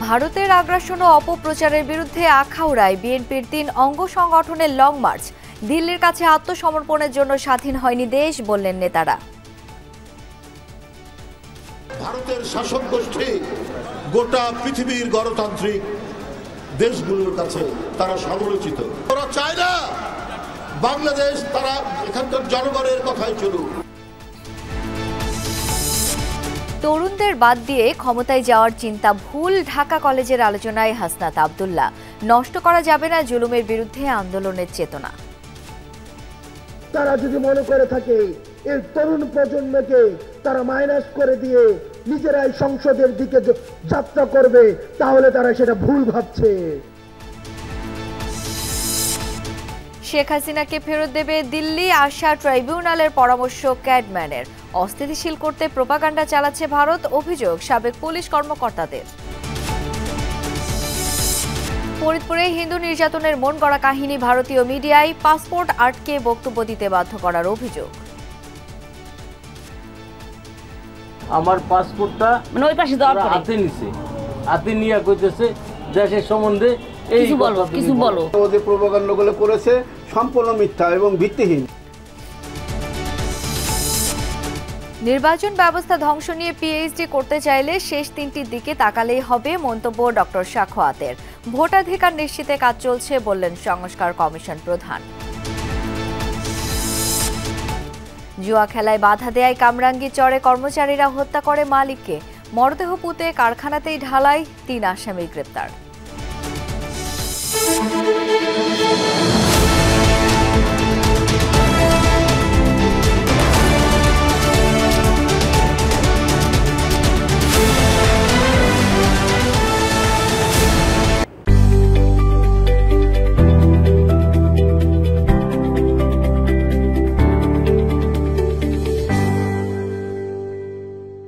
ভারতের আগ্রাসন ও অপপ্রচারের বিরুদ্ধে আখাউড়ায় বিএনপির ৩ অঙ্গ সংগঠনের লং মার্চ। দিল্লির কাছে আত্মসমর্পণের জন্য স্বাধীন হয়নি দেশ, বললেন নেতারা। ভারতের শাসক গোষ্ঠী গোটা পৃথিবীর গণতান্ত্রিক দেশগুলোর কাছে তারা সমালোচিত। ওরা চায় না বাংলাদেশ, তারা এখানকার জনগণের কথাই চলুক। তরুণদের বাদ দিয়ে ক্ষমতায় যাওয়ার চিন্তা ভুল, ঢাকা কলেজের আলোচনায় হাসনাত আব্দুল্লাহ। নষ্ট করা যাবে না জুলুমের বিরুদ্ধে আন্দোলনের চেতনা। তারা যদি মনে করে থাকে এই তরুণ প্রজন্মকে তারা মাইনাস করে দিয়ে নিজেরাই সংসদের দিকে যাত্রা করবে, তাহলে তারা সেটা ভুল ভাবছে। শেখ হাসিনাকে ফেরত দেবে দিল্লি, আশা ট্রাইব্যুনালের পরামর্শ ক্যাডম্যানের। অস্থিতিশীল করতে প্রোপাগান্ডা চালাচ্ছে ভারত, অভিযোগ সাবেক পুলিশ কর্মকর্তাদের। ফরিদপুরে হিন্দু নির্যাতনের মন গড়া কাহিনী ভারতীয় মিডিয়ায়, পাসপোর্ট আটকে বক্তব্য দিতে বাধ্য করার অভিযোগ। আমার পাসপোর্টটা মানে ওই পাশে দেওয়ার পরে হাতে নিছে, হাতে নিয়ে কইতেছে দেশের সম্বন্ধে কিছু বলো। ওদের প্রোপাগান্ডাগুলো করেছে সম্পূর্ণ মিথ্যা এবং ভিত্তিহীন। নির্বাচন ব্যবস্থা ধ্বংস নিয়ে পিএইচডি করতে চাইলে শেষ 3টির দিকে তাকালেই হবে, মন্তব্য ডক্টর সাখোয়াতের। ভোটাধিকার নিশ্চিতে কাজ চলছে, বললেন সংস্কার কমিশন প্রধান। জুয়া খেলায় বাধা দেয় কামরাঙ্গী চরে কর্মচারীরা হত্যা করে মালিককে। মরদেহ পুঁতে কারখানাতেই ঢালাই, 3 আসামি গ্রেপ্তার।